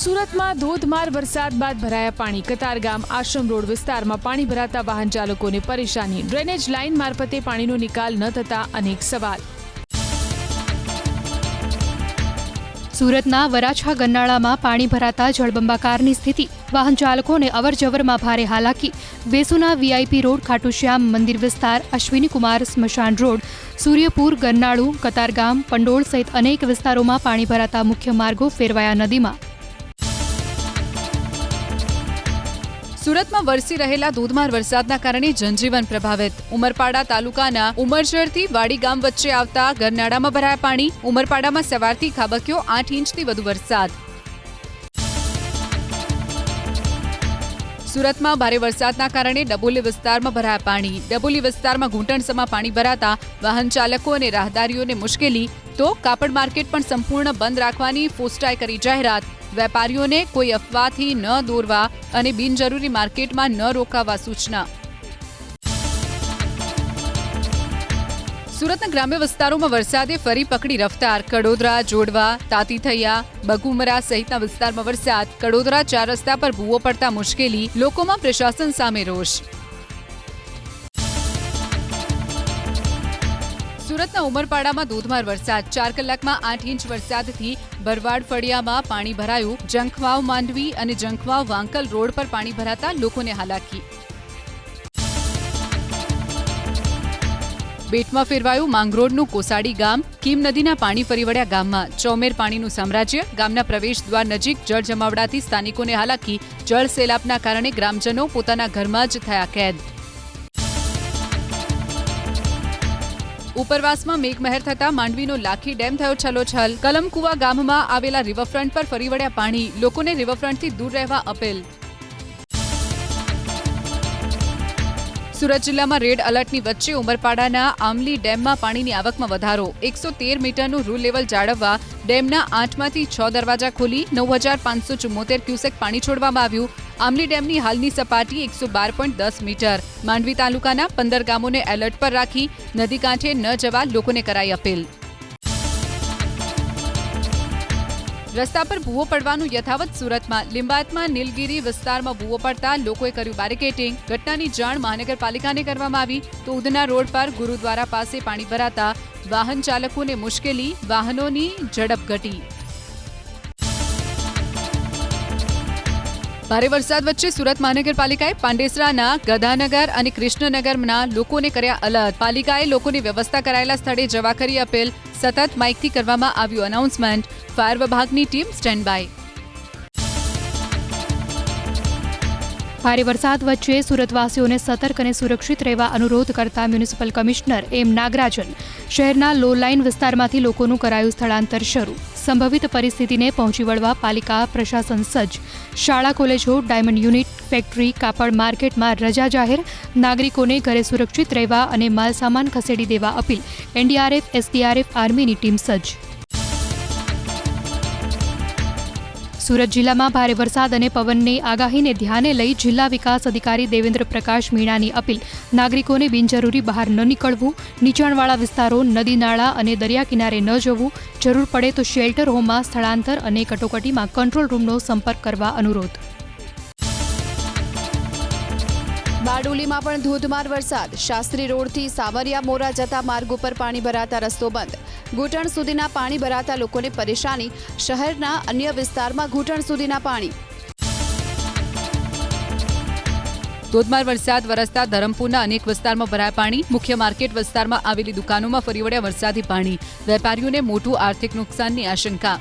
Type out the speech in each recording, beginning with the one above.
સુરતમાં ધોધમાર વરસાદ બાદ ભરાયા પાણી. કતારગામ આશ્રમ રોડ વિસ્તારમાં પાણી ભરાતા વાહન ચાલકોને પરેશાની. ડ્રેનેજ લાઇન મારફતે પાણીનો નિકાલ ન થતા અનેક સવાલ. સુરતના વરાછા ગન્નાળામાં પાણી ભરાતા જળબંબાકારની સ્થિતિ. વાહન ચાલકોને અવરજવરમાં ભારે હાલાકી. વેસુના વીઆઈપી રોડ, ખાટુશ્યામ મંદિર વિસ્તાર, અશ્વિનીકુમાર સ્મશાન રોડ, સૂર્યપુર, ગન્નાળુ, કતારગામ, પંડોળ સહિત અનેક વિસ્તારોમાં પાણી ભરાતા મુખ્ય માર્ગો ફેરવાયા નદીમાં. સુરતમાં વરસી રહેલા ધોધમાર વરસાદના કારણે જનજીવન પ્રભાવિત. ઉમરપાડા તાલુકાના ઉમરજરથી વાડી ગામ વચ્ચે આવતા ગરનાળામાં ભરાયા પાણી. ઉમરપાડામાં સવારથી ખાબક્યો 8 ઇંચથી વધુ વરસાદ. સુરતમાં ભારે વરસાદના કારણે ડબોલી વિસ્તારમાં ભરાયા પાણી. ડબોલી વિસ્તારમાં ઘૂંટણસમાં પાણી ભરાતા વાહન ચાલકો અને રાહદારીઓને મુશ્કેલી. તો કાપડ માર્કેટ પણ સંપૂર્ણ બંધ રાખવાની ફોસ્ટાએ કરી જાહેરાત. વેપારીઓને કોઈ અફવાથી ન દોરવા અને બિનજરૂરી માર્કેટમાં ન રોકાવા સૂચના. સુરતના ગ્રામ્ય વિસ્તારોમાં વરસાદે ફરી પકડી રફતાર. કડોદરા, જોડવા, તાતીથૈયા, બગુમરા સહિતના વિસ્તારમાં વરસાદ. કડોદરા 4 રસ્તા પર ભૂવો પડતા મુશ્કેલી. લોકોમાં પ્રશાસન સામે રોષ. સુરતના ઉમરપાડામાં ધોધમાર વરસાદ. 4 કલાકમાં 8 ઇંચ વરસાદથી ભરવાડ ફળિયામાં પાણી ભરાયું. જંખવાવ માંડવી અને જંખવાવ વાંકલ રોડ પર પાણી ભરાતા લોકોને હાલાકી. બેટમાં ફેરવાયું માંગરોળનું કોસાડી ગામ. કીમ નદીના પાણી ફરી વળ્યા ગામમાં. ચોમેર પાણીનું સામ્રાજ્ય. ગામના પ્રવેશ દ્વાર નજીક જળ જમાવડાથી સ્થાનિકોને હાલાકી. જળ સેલાબના કારણે ગ્રામજનો પોતાના ઘરમાં જ થયા કેદ. ઉપરવાસમાં મેઘમહેર થતા માંડવીનો લાખી ડેમ થયો છલોછલ. કલમકુવા ગામમાં આવેલા રિવરફ્રન્ટ પર ફરી વળ્યા પાણી. લોકોને રિવરફ્રન્ટથી દૂર રહેવા અપીલ. સુરત જિલ્લામાં રેડ એલર્ટની વચ્ચે ઉમરપાડાના આમલી ડેમમાં પાણીની આવકમાં વધારો. 113 મીટરનું રૂલ લેવલ જાળવવા ડેમના 8માંથી 6 દરવાજા ખોલી 9574 ક્યુસેક પાણી છોડવામાં આવ્યું. આમલી ડેમની હાલની સપાટી 112.10 મીટર. માંડવી તાલુકાના 15 ગામોને એલર્ટ પર રાખી નદી કાંઠે ન જવા લોકોને કરાઈ અપીલ. રસ્તા પર ભૂવો પડવાનું યથાવત. સુરતમાં લિંબાયતમાં નીલગીરી વિસ્તારમાં ભૂવો પડતા લોકોએ કર્યું બેરિકેડિંગ. ઘટનાની જાણ મહાનગરપાલિકાને કરવામાં આવી તો ઉધના રોડ પર ગુરુદ્વારા પાસે પાણી ભરાતા વાહન ચાલકોને મુશ્કેલી. વાહનોની ઝડપ ઘટી. ભારે વરસાદ વચ્ચે સુરત મહાનગરપાલિકાએ પાંડેસરાના ગધાનગર અને કૃષ્ણનગરના લોકોને કર્યા અલર્ટ. પાલિકાએ લોકોની વ્યવસ્થા કરાયેલા સ્થળે જવા કરી અપીલ. સતત માઇકથી કરવામાં આવ્યું અનાઉન્સમેન્ટ. ફાયર વિભાગની ટીમ સ્ટેન્ડ બાય. ભારે વરસાદ વચ્ચે સુરતવાસીઓને સતર્ક અને સુરક્ષિત રહેવા અનુરોધ કરતા મ્યુનિસિપલ કમિશનર એમ નાગરાજન. શહેરના લો લાઇન વિસ્તારમાંથી લોકોનું કરાયું સ્થળાંતર શરૂ. સંભવિત પરિસ્થિતિને પહોંચી વળવા પાલિકા પ્રશાસન સજ્જ. શાળા, કોલેજો, ડાયમંડ યુનિટ, ફેક્ટરી, કાપડ માર્કેટમાં રજા જાહેર. નાગરિકોને ઘરે સુરક્ષિત રહેવા અને માલસામાન ખસેડી દેવા અપીલ. એનડીઆરએફ, એસડીઆરએફ, આર્મીની ટીમ સજ્જ. સુરત જિલ્લામાં ભારે વરસાદ અને પવનની આગાહીને ધ્યાને લઈ જિલ્લા વિકાસ અધિકારી દેવેન્દ્ર પ્રકાશ મીણાની અપીલ. નાગરિકોને બિનજરૂરી બહાર ન નીકળવું. નીચાણવાળા વિસ્તારો, નદી નાળા અને દરિયા કિનારે ન જવું. જરૂર પડે તો શેલ્ટર હોમમાં સ્થળાંતર અને કટોકટીમાં કંટ્રોલ રૂમનો સંપર્ક કરવા અનુરોધ. બારડોલીમાં પણ ધોધમાર વરસાદ. શાસ્ત્રી રોડથી સાવરિયા મોરા જતા માર્ગ ઉપર પાણી ભરાતા રસ્તો બંધ. ઘૂંટણ સુધીના પાણી ભરાતા લોકોને પરેશાની. શહેરના અન્ય વિસ્તારમાં ઘૂંટણ સુધીના પાણી. ધોધમાર વરસાદ વરસતા ધરમપુરના અનેક વિસ્તારમાં ભરાયા પાણી. મુખ્ય માર્કેટ વિસ્તારમાં આવેલી દુકાનોમાં ફરી વળ્યા વરસાદી પાણી. વેપારીઓને મોટું આર્થિક નુકસાનની આશંકા.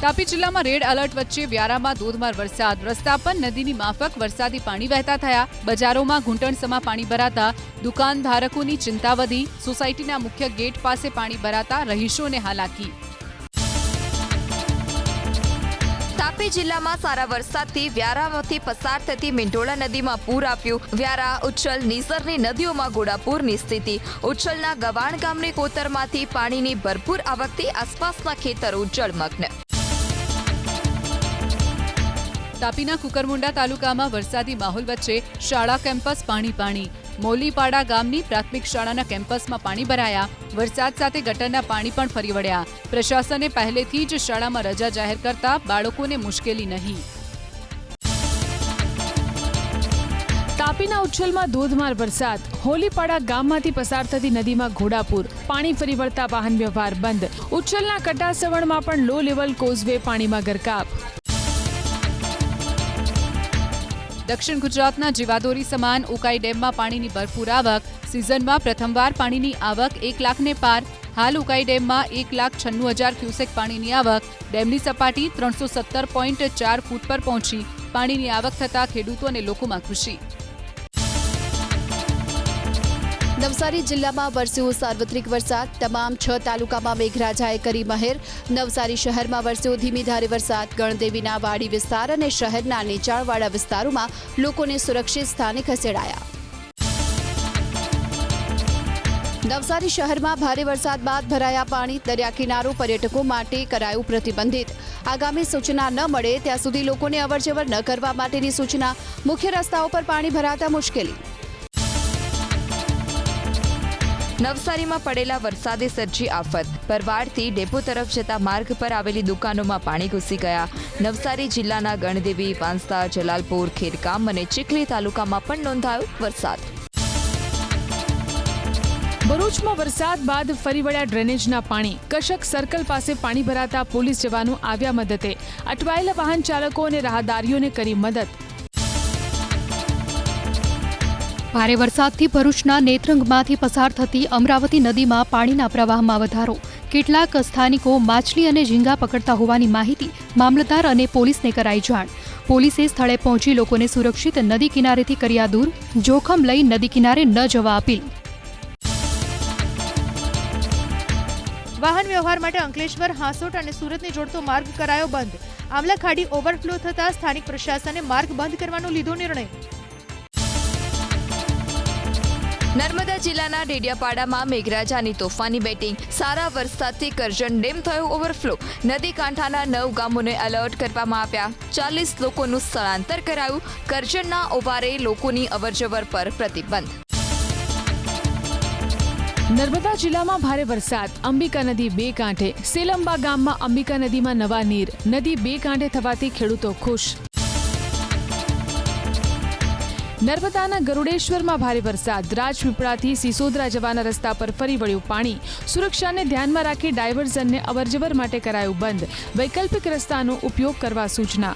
તાપી જિલ્લામાં રેડ એલર્ટ વચ્ચે વ્યારામાં ધોધમાર વરસાદ. રસ્તા પર નદીની માફક વરસાદી પાણી વહેતા થયા. બજારોમાં ઘૂંટણસમાં પાણી ભરાતા દુકાનધારકોની ચિંતા વધી. સોસાયટીના મુખ્ય ગેટ પાસે પાણી ભરાતા રહીશોને હાલાકી. તાપી જિલ્લામાં સારા વરસાદથી વ્યારામાંથી પસાર થતી મીંઢોળા નદીમાં પૂર આવ્યું. વ્યારા, ઉચ્છલ, નીસરની નદીઓમાં ઘોડાપૂરની સ્થિતિ. ઉચ્છલના ગવાણ ગામની કોતરમાંથી પાણીની ભરપૂર આવકથી આસપાસના ખેતરો જળમગ્ન. તાપીના કુકરમુંડા તાલુકામાં વરસાદી માહોલ વચ્ચે શાળા કેમ્પસ પાણી. મૌલીપાડા ગામની પ્રાથમિક શાળાના કેમ્પસમાં પાણી ભરાયા. વરસાદ સાથે ગટરના પાણી પણ ફરી વળ્યા. પ્રશાસને પહેલેથી જ શાળામાં રજા જાહેર કરતા બાળકોને મુશ્કેલી નહીં. તાપીના ઉચ્છલમાં ધોધમાર વરસાદ. હોલીપાડા ગામમાંથી પસાર થતી નદીમાં ઘોડાપૂર. પાણી ફરી વળતા વાહન વ્યવહાર બંધ. ઉચ્છલના કટાસવણમાં પણ લો લેવલ કોઝવે પાણીમાં ગરકાવ. દક્ષિણ ગુજરાતના જીવાદોરી સમાન ઉકાઈ ડેમમાં પાણીની ભરપૂર આવક. સિઝનમાં પ્રથમવાર પાણીની આવક 1 લાખને પાર. હાલ ઉકાઈ ડેમમાં 1,96,000 ક્યુસેક પાણીની આવક. ડેમની સપાટી 317.4 ફૂટ પર પહોંચી. પાણીની આવક થતાં ખેડૂતો અને લોકોમાં ખુશી. નવસારી જિલ્લામાં વરસ્યો સાર્વત્રિક વરસાદ. તમામ 6 તાલુકામાં મેઘરાજાએ કરી મહેર. નવસારી શહેરમાં વરસ્યો ધીમી ધારે વરસાદ. ગણદેવીના વાડી વિસ્તાર અને શહેરના નીચાણવાળા વિસ્તારોમાં લોકોને સુરક્ષિત સ્થાને ખસેડાયા. નવસારી શહેરમાં ભારે વરસાદ બાદ ભરાયા પાણી. દરિયા કિનારો પર્યટકો માટે કરાયું પ્રતિબંધિત. આગામી સૂચના ન મળે ત્યાં સુધી લોકોને અવરજવર ન કરવા માટેની સૂચના. મુખ્ય રસ્તાઓ પર પાણી ભરાતા મુશ્કેલી. નવસારીમાં પડેલા વરસાદે સર્જી આફત. પરવાડથી ડેપો તરફ જતા માર્ગ પર આવેલી દુકાનોમાં પાણી ઘૂસી ગયા. નવસારી જિલ્લાના ગણદેવી, પાંસ્તા, જલાલપુર, ખેરકામ અને ચીખલી તાલુકામાં પણ નોંધાયો વરસાદ. ભરૂચમાં વરસાદ બાદ ફરી વળ્યા ડ્રેનેજના પાણી. કશક સર્કલ પાસે પાણી ભરાતા પોલીસ જવાનો આવ્યા મદદે. અટવાયેલા વાહન ચાલકો અને રાહદારીઓને કરી મદદ. ભારે વરસાદથી ભરૂચના નેત્રંગમાંથી પસાર થતી અમરાવતી નદીમાં પાણીના પ્રવાહમાં વધારો. કેટલાક સ્થાનિકો માછલી અને ઝીંગા પકડતા હોવાની માહિતી. મામલતદાર અને પોલીસને કરાઈ જાણ. પોલીસે સ્થળે પહોંચી લોકોને સુરક્ષિત નદી કિનારેથી કર્યા દૂર. જોખમ લઈ નદી કિનારે ન જવા અપીલ. વાહન વ્યવહાર માટે અંકલેશ્વર, હાંસોટ અને સુરતને જોડતો માર્ગ કરાયો બંધ. આમલા ખાડી ઓવરફ્લો થતા સ્થાનિક પ્રશાસને માર્ગ બંધ કરવાનો લીધો નિર્ણય. નર્મદા જિલ્લાના ડેડિયાપાડામાં મેઘરાજાની તોફાની બેટિંગ. સારા વરસાદથી કરજણ ડેમ થયો ઓવરફ્લો. નદી કાંઠાના 9 ગામોને એલર્ટ કરવામાં આવ્યા. 40 લોકોનું સ્થળાંતર કરાયું. કરજણના ઓવારે લોકોની અવરજવર પર પ્રતિબંધ. નર્મદા જિલ્લામાં ભારે વરસાદ. અંબિકા નદી 2 કાંઠે. સેલંબા ગામમાં અંબિકા નદીમાં નવા નીર. નદી 2 કાંઠે થવાથી ખેડૂતો ખુશ. નર્મદાના ગરુડેશ્વરમાં ભારે વરસાદ. રાજપીપળાથી સિસોદરા જવાના રસ્તા પર ફરી વળ્યું પાણી. સુરક્ષાને ધ્યાનમાં રાખી ડાયવર્ઝનને અવરજવર માટે કરાયું બંધ. વૈકલ્પિક રસ્તાનો ઉપયોગ કરવા સૂચના.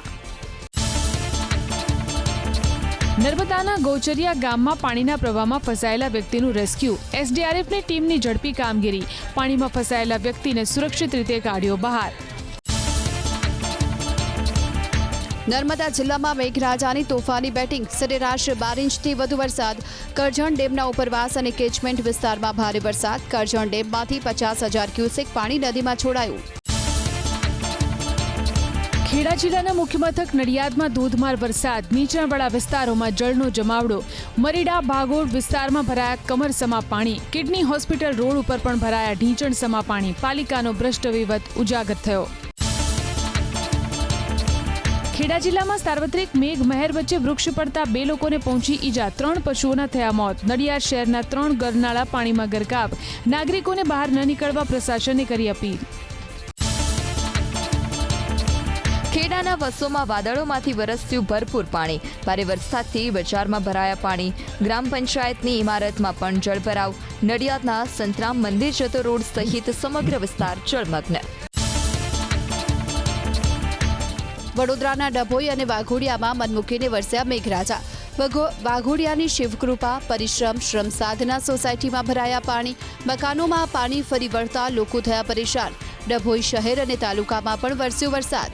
નર્મદાના ગૌચરિયા ગામમાં પાણીના પ્રવાહમાં ફસાયેલા વ્યક્તિનું રેસ્ક્યુ. એસડીઆરએફની ટીમની ઝડપી કામગીરી. પાણીમાં ફસાયેલા વ્યક્તિને સુરક્ષિત રીતે કાઢ્યો બહાર. નર્મદા જિલ્લામાં મેઘરાજાની તોફાની બેટિંગ. સરેરાશ 12 ઇંચથી વધુ વરસાદ. કરજણ ડેમના ઉપરવાસ અને કેચમેન્ટ વિસ્તારમાં ભારે વરસાદ. કરજણ ડેમમાંથી 50,000 ક્યુસેક પાણી નદીમાં છોડાયું. ખેડા જિલ્લાના મુખ્ય મથક નડિયાદમાં ધોધમાર વરસાદ. નીચાણવાળા વિસ્તારોમાં જળનો જમાવડો. મરીડા, ભાગોળ વિસ્તારમાં ભરાયા કમરસમા પાણી. કિડની હોસ્પિટલ રોડ ઉપર પણ ભરાયા ઢીંચણસમા પાણી. પાલિકાનો ભ્રષ્ટ વહીવટ ઉજાગર થયો. ખેડા જિલ્લામાં સાર્વત્રિક મેઘ મહેર વચ્ચે વૃક્ષ પડતા 2 લોકોને પહોંચી ઈજા. 3 પશુઓના થયા મોત. નડિયાદ શહેરના 3 ગરનાળા પાણીમાં ગરકાવ. નાગરિકોને બહાર ન નીકળવા પ્રશાસને કરી અપીલ. ખેડાના વસોમાં વાદળોમાંથી વરસ્યું ભરપૂર પાણી. ભારે વરસાદથી બજારમાં ભરાયા પાણી. ગ્રામ પંચાયતની ઇમારતમાં પણ જળભરાવ. નડિયાદના સંતરામ મંદિર જતો રોડ સહિત સમગ્ર વિસ્તાર જળમગ્ન. વડોદરાના ડભોઈ અને વાઘોડિયામાં મન મૂકીને વરસ્યા મેઘરાજા. વાઘોડિયાની શિવકૃપા, પરિશ્રમ, શ્રમ સાધના સોસાયટીમાં ભરાયા પાણી. મકાનોમાં પાણી ફરી વળતા લોકો થયા પરેશાન. ડભોઈ શહેર અને તાલુકામાં પણ વરસ્યો વરસાદ.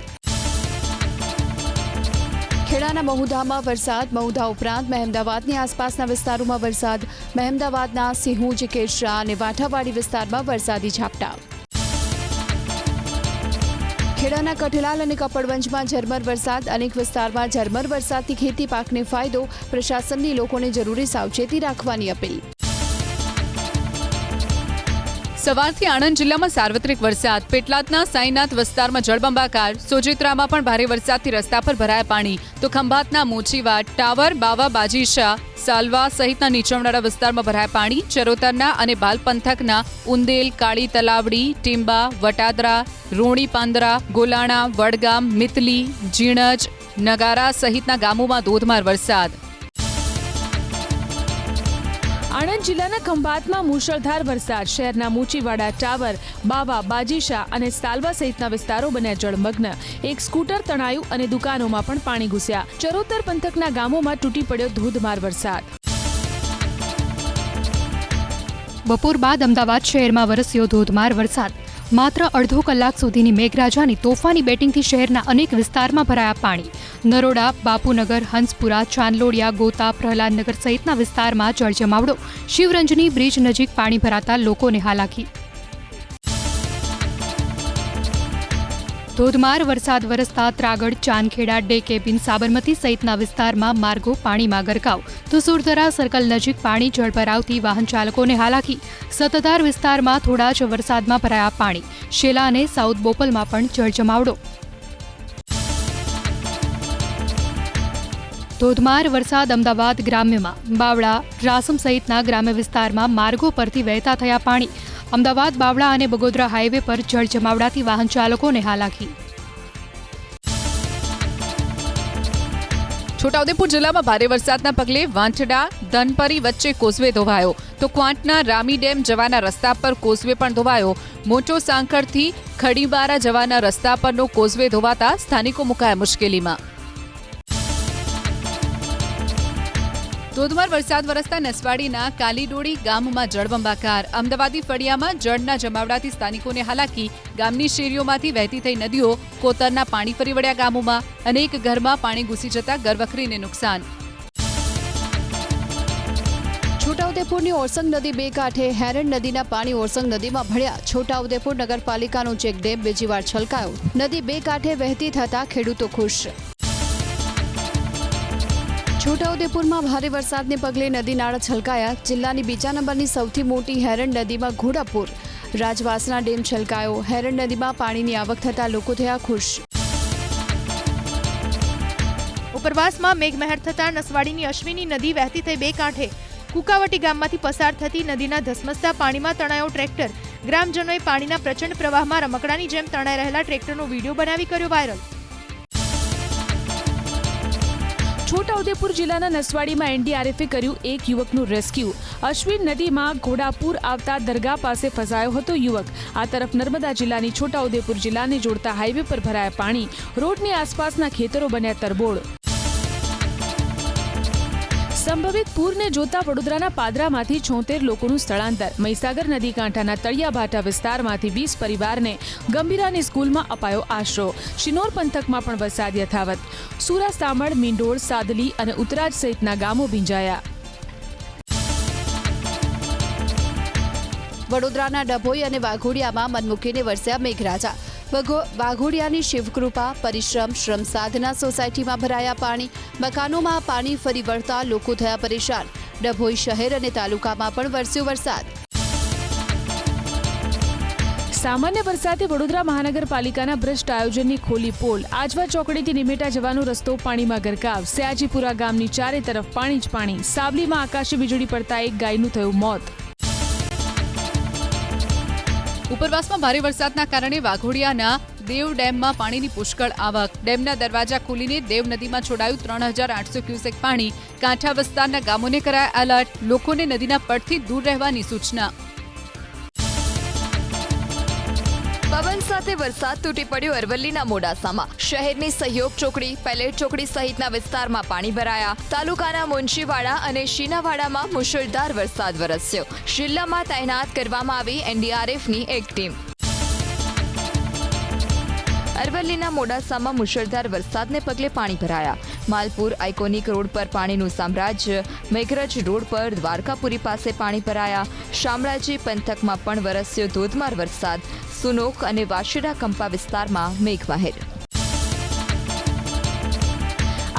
ખેડાના મહુધામાં વરસાદ. મહુધા ઉપરાંત મહેમદાવાદની આસપાસના વિસ્તારોમાં વરસાદ. મહેમદાવાદના સિંહુજ, કેશરા અને વાઠાવાડી વિસ્તારમાં વરસાદી ઝાપટા. ખેડાના કઠલાલ અને કપડવંજમાં ઝરમર વરસાદ. અનેક વિસ્તારમાં ઝરમર વરસાદથી ખેતી પાકને ફાયદો. પ્રશાસનની લોકોને જરૂરી સાવચેતી રાખવાની અપીલ. સવારથી આણંદ જિલ્લામાં સાર્વત્રિક વરસાદ. પેટલાદના સાઈનાથ વિસ્તારમાં જળબંબાકાર. સોજિત્રામાં પણ ભારે વરસાદથી રસ્તા પર ભરાયા પાણી. તો ખંભાતના મોચીવાડ, ટાવર, બાવા, બાજીશા, સાલવા સહિતના નીચાણવાળા વિસ્તારમાં ભરાયા પાણી. ચરોતરના અને બાલ પંથકના ઉંદેલ, કાળી તલાવડી, ટીંબા, વટાદરા, રોણી પાંદરા, ગોલાણા, વડગામ, મિતલી, જીણજ, નગારા સહિતના ગામોમાં ધોધમાર વરસાદ. આણંદ જિલ્લાના ખંભાતમાં મુશળધાર વરસાદ. શહેરના મુચીવાડા, ટાવર, બાવા, બાજીશા અને સાલવા સહિતના વિસ્તારો બન્યા જળમગ્ન. એક સ્કૂટર તણાયું અને દુકાનોમાં પણ પાણી ઘૂસ્યા. ચરોતર પંથકના ગામોમાં તૂટી પડ્યો ધોધમાર વરસાદ. બપોર બાદ અમદાવાદ શહેરમાં વરસ્યો ધોધમાર વરસાદ. માત્ર અડધો કલાક સુધીની મેઘરાજાની તોફાની બેટિંગથી શહેરના અનેક વિસ્તારમાં ભરાયા પાણી. નરોડા, બાપુનગર, હંસપુરા, ચાંદલોડિયા, ગોતા, પ્રહલાદનગર સહિતના વિસ્તારમાં જળજમાવડો. શિવરંજની બ્રિજ નજીક પાણી ભરાતા લોકોને હાલાકી. ધોધમાર વરસાદ વરસતા ત્રાગડ, ચાંદખેડા, ડે કેબિન, સાબરમતી સહિતના વિસ્તારમાં માર્ગો પાણીમાં ગરકાવ. તો સુરધરા સર્કલ નજીક પાણી જળભરાવથી વાહન ચાલકોને હાલાકી. સત્તાધાર વિસ્તારમાં થોડા જ વરસાદમાં ભરાયા પાણી. શેલા અને સાઉથ બોપલમાં પણ જળજમાવડો. ધોધમાર વરસાદ અમદાવાદ ગ્રામ્યમાં. બાવળા, રાસમ સહિતના ગ્રામ્ય વિસ્તારમાં માર્ગો પરથી વહેતા થયા પાણી. અમદાવાદ, બાવળા અને બગોદરા હાઈવે પર જળજમાવડાથી વાહન ચાલકોને હાલાકી. છોટાઉદેપુર જિલ્લામાં ભારે વરસાદના પગલે વાંઠડા, ધનપરી વચ્ચે કોઝવે ધોવાયો. તો ક્વાંટના રામી ડેમ જવાના રસ્તા પર કોઝવે પણ ધોવાયો. મોટો સાંકળથી ખડીબારા જવાના રસ્તા પરનો કોઝવે ધોવાતા સ્થાનિકો મુકાયા મુશ્કેલીમાં. ધોધમાર વરસાદ વરસતા નસવાડીના કાલીડોળી ગામમાં જળબંબાકાર. અમદાવાદી ફળિયામાં જળના જમાવડાથી સ્થાનિકોને હાલાકી. ગામની શેરીઓમાંથી વહેતી થઈ નદીઓ. કોતરના પાણી ફરી વળ્યા ગામોમાં. અનેક ઘરમાં પાણી ઘૂસી જતા ઘરવખરીને નુકસાન. છોટાઉદેપુરની ઓરસંગ નદી બે કાંઠે. હેરણ નદીના પાણી ઓરસંગ નદીમાં ભળ્યા. છોટાઉદેપુર નગરપાલિકાનો ચેકડેમ બીજી વાર છલકાયો. નદી બે કાંઠે વહેતી થતા ખેડૂતો ખુશ. છોટાઉદેપુરમાં ભારે વરસાદને પગલે નદી નાળા છલકાયા. જિલ્લાની બીજા નંબરની સૌથી મોટી હેરણ નદીમાં ઘોડાપુર. રાજવાસના ડેમ છલકાયો. હેરણ નદીમાં પાણીની આવક થતાં લોકો થયા ખુશ. ઉપરવાસમાં મેઘમહેર થતાં નસવાડીની અશ્વિની નદી વહેતી થઈ બે કાંઠે. કુકાવટી ગામમાંથી પસાર થતી નદીના ધસમસતા પાણીમાં તણાયો ટ્રેક્ટર. ગ્રામજનોએ પાણીના પ્રચંડ પ્રવાહમાં રમકડાની જેમ તણાઈ રહેલા ટ્રેક્ટરનો વિડીયો બનાવી કર્યો વાયરલ. છોટાઉદેપુર જિલ્લાના નસવાડીમાં એનડીઆરએફે કર્યું એક યુવકનું રેસ્ક્યુ. અશ્વિન નદીમાં ઘોડાપુર આવતા દરગાહ પાસે ફસાયો હતો યુવક. આ તરફ નર્મદા જિલ્લાની છોટાઉદેપુર જિલ્લાને જોડતા હાઈવે પર ભરાયા પાણી. રોડની આસપાસના ખેતરો બન્યા તરબોળ. સંભવિત પૂરને જોતા વડોદરાના પાદરામાંથી 76 લોકોનું સ્થળાંતર. મહીસાગર નદી કાંઠાના તળિયાભાટા વિસ્તારમાંથી 20 પરિવારને ગંભીરાની સ્કૂલમાં અપાયો આશરો. શિનોર પંથકમાં પણ વરસાદ યથાવત. સુરા, સામળ, મીંડોળ, સાદલી અને ઉતરાજ સહિતના ગામો ભીંજાયા. વડોદરાના ડભોઈ અને વાઘોડિયામાં મન મૂકીને વરસ્યા મેઘરાજા. વાઘોડિયાની શિવકૃપા, પરિશ્રમ, શ્રમ સાધના સોસાયટીમાં ભરાયા પાણી. મકાનોમાં પાણી ફરી વળતા લોકો થયા પરેશાન. ડભોઈ શહેર અને તાલુકામાં પણ વરસ્યો વરસાદ. સામાન્ય વરસાદે વડોદરા મહાનગરપાલિકાના ભ્રષ્ટ આયોજનની ખોલી પોલ. આજવા ચોકડીથી નિમેટા જવાનો રસ્તો પાણીમાં ગરકાવ. સયાજીપુરા ગામની ચારે તરફ પાણી જ પાણી. સાવલીમાં આકાશી વીજળી પડતા એક ગાયનું થયું મોત. ઉપરવાસમાં ભારે વરસાદના કારણે વાઘોડિયાના દેવ ડેમમાં પાણીની પુષ્કળ આવક. ડેમના દરવાજા ખોલીને દેવ નદીમાં છોડાયું 3800 ક્યુસેક પાણી. કાંઠા વિસ્તારના ગામોને કરાયા એલર્ટ. લોકોને નદીના પડથી દૂર રહેવાની સૂચના. પવન સાથે વરસાદ તૂટી પડ્યો અરવલ્લીના મોડાસામાં. શહેરની સહયોગ ચોકડી, પેલેટ ચોકડી સહિતના વિસ્તારમાં પાણી ભરાયા. તાલુકાના મુનશીવાડા અને શીનાવાડામાં મુશળધાર વરસાદ વરસ્યો. જિલ્લામાં તૈનાત કરવામાં આવી એનડીઆરએફની એક ટીમ. અરવલ્લીના મોડાસામાં મુશળધાર વરસાદને પગલે પાણી ભરાયા. માલપુર આઇકોનિક રોડ પર પાણીનું સામ્રાજ્ય. મેઘરજ રોડ પર દ્વારકાપુરી પાસે પાણી ભરાયા. શામળાજી પંથકમાં પણ વરસ્યો ધોધમાર વરસાદ. સુનોક અને વાશેડા કંપા વિસ્તારમાં મેઘમહેર.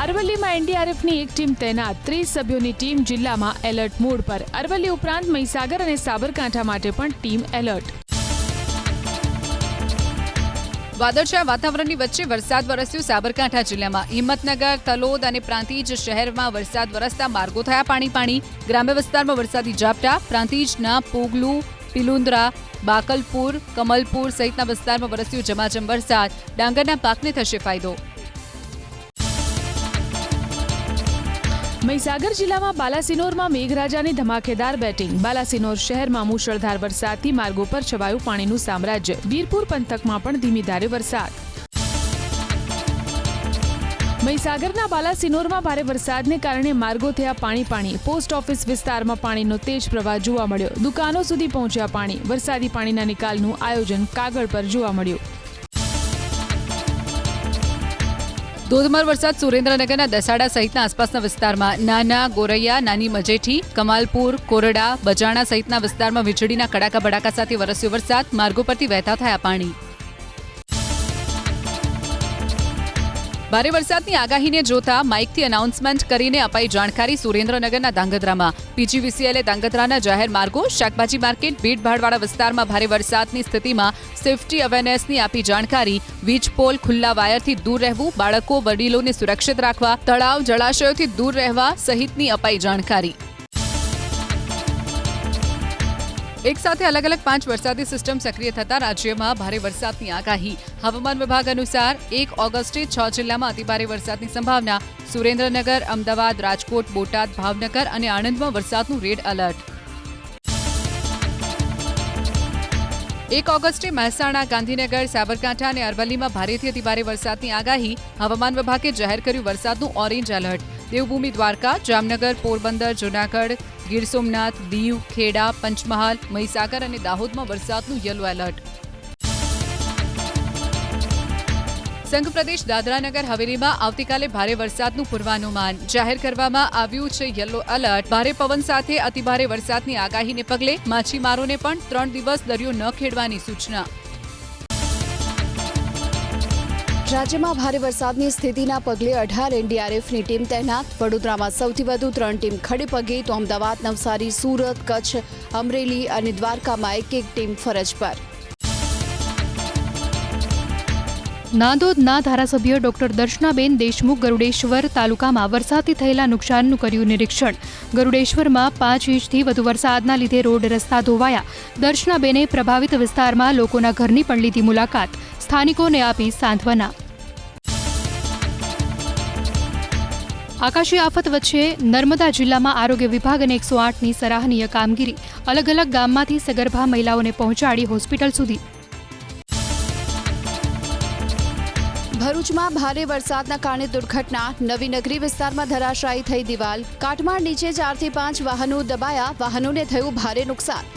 અરવલ્લીમાં એનડીઆરએફની એક ટીમ તૈનાત, 30 સભ્યોની ટીમ જિલ્લામાં એલર્ટ મોડ પર. અરવલ્લી ઉપરાંત મહીસાગર અને સાબરકાંઠા માટે પણ ટીમ એલર્ટ. વાદળછાયા વાતાવરણની વચ્ચે વરસાદ વરસ્યો સાબરકાંઠા જિલ્લામાં. હિંમતનગર, તલોદ અને પ્રાંતિજ શહેરમાં વરસાદ વરસતા માર્ગો થયા પાણી. ગ્રામ્ય વિસ્તારમાં વરસાદી ઝાપટા. પ્રાંતિજના પોગલું, પિલુન્દ્રા, બાકલપુર, કમલપુર સહિતના વિસ્તારમાં વરસ્યો ઝમાઝમ વરસાદ. ડાંગરના પાકને થશે ફાયદો. મહીસાગર જિલ્લામાં બાલાસિનોરમાં મેઘરાજાની ધમાકેદાર બેટિંગ. બાલાસિનોર શહેરમાં મુશળધાર વરસાદથી માર્ગો પર છવાયું પાણીનું સામ્રાજ્ય. વીરપુર પંથકમાં પણ ધીમી ધારે વરસાદ. મહીસાગરના બાલાસિનોરમાં ભારે વરસાદને કારણે માર્ગો થયા પાણી. પોસ્ટ ઓફિસ વિસ્તારમાં પાણીનો તેજ પ્રવાહ જોવા મળ્યો. દુકાનો સુધી પહોંચ્યા પાણી. વરસાદી પાણીના નિકાલનું આયોજન કાગળ પર જોવા મળ્યું. ધોધમાર વરસાદ સુરેન્દ્રનગરના દસાડા સહિતના આસપાસના વિસ્તારમાં. નાના ગોરૈયા, નાની મજેઠી, કમાલપુર, કોરડા, બજાણા સહિતના વિસ્તારમાં વીજળીના કડાકા ભડાકા સાથે વરસ્યો વરસાદ. માર્ગો પરથી વહેતા થયા પાણી. ભારે વરસાદની આગાહીને જોતા માઇકથી અનાઉન્સમેન્ટ કરીને અપાઈ જાણકારી સુરેન્દ્રનગરના ધાંગધ્રામાં. પીજીવીસીએલે ધાંગધ્રાના જાહેર માર્ગો, શાકભાજી માર્કેટ, ભીડભાડવાળા વિસ્તારમાં ભારે વરસાદની સ્થિતિમાં સેફટી અવેરનેસની આપી જાણકારી. વીજ પોલ, ખુલ્લા વાયરથી દૂર રહેવું, બાળકો, વડીલોને સુરક્ષિત રાખવા, તળાવ, જળાશયોથી દૂર રહેવા સહિતની અપાઈ જાણકારી. એક સાથે અલગ અલગ 5 વરસાદી સિસ્ટમ સક્રિય થતા રાજ્યમાં ભારે વરસાદની આગાહી. હવામાન વિભાગ અનુસાર 1 ઓગસ્ટે 6 જિલ્લામાં અતિભારે વરસાદની સંભાવના. સુરેન્દ્રનગર, અમદાવાદ, રાજકોટ, બોટાદ, ભાવનગર અને આણંદમાં વરસાદનું રેડ એલર્ટ. 1 ઓગસ્ટે મહેસાણા, ગાંધીનગર, સાબરકાંઠા અને અરવલ્લીમાં ભારેથી અતિભારે વરસાદની આગાહી. હવામાન વિભાગે જાહેર કર્યું વરસાદનું ઓરેન્જ એલર્ટ. દેવભૂમિ દ્વારકા, જામનગર, પોરબંદર, જૂનાગઢ, ગીર સોમનાથ, દીવ, ખેડા, પંચમહાલ, મહીસાગર અને દાહોદમાં વરસાદનું યલો એલર્ટ. સંઘ પ્રદેશ દાદરાનગર હવેલીમાં આવતીકાલે ભારે વરસાદનું પૂર્વાનુમાન. જાહેર કરવામાં આવ્યું છે યલો એલર્ટ. ભારે પવન સાથે અતિભારે વરસાદની આગાહીને પગલે માછીમારોને પણ 3 દિવસ દરિયો ન ખેડવાની સૂચના. રાજ્યમાં ભારે વરસાદની સ્થિતિના પગલે 18 એનડીઆરએફની ટીમ તૈનાત. વડોદરામાં સૌથી વધુ 3 ટીમ ખડેપગે, તો અમદાવાદ, નવસારી, સુરત, કચ્છ, અમરેલી અને દ્વારકામાં એક ટીમ ફરજ પર. નાંદોદના ધારાસભ્ય ડોક્ટર દર્શનાબેન દેશમુખ ગરુડેશ્વર તાલુકામાં વરસાદથી થયેલા નુકસાનનું કર્યું નિરીક્ષણ. ગરુડેશ્વરમાં 5 ઇંચથી વધુ વરસાદના લીધે રોડ રસ્તા ધોવાયા. દર્શનાબેને પ્રભાવિત વિસ્તારમાં લોકોના ઘરની પણ લીધી મુલાકાત. સ્થાનિકોને આપી સાંત્વના. આકાશી આફત વચ્ચે નર્મદા જિલ્લામાં આરોગ્ય વિભાગ અને 108ની સરાહનીય કામગીરી. અલગ અલગ ગામમાંથી સગર્ભા મહિલાઓને પહોંચાડી હોસ્પિટલ સુધી. ભરૂચમાં ભારે વરસાદના કારણે દુર્ઘટના. નવીનગરી વિસ્તારમાં ધરાશાયી થઈ દિવાલ. કાટમાળ નીચે 4 થી 5 વાહનો દબાયા. વાહનોને થયું ભારે નુકસાન.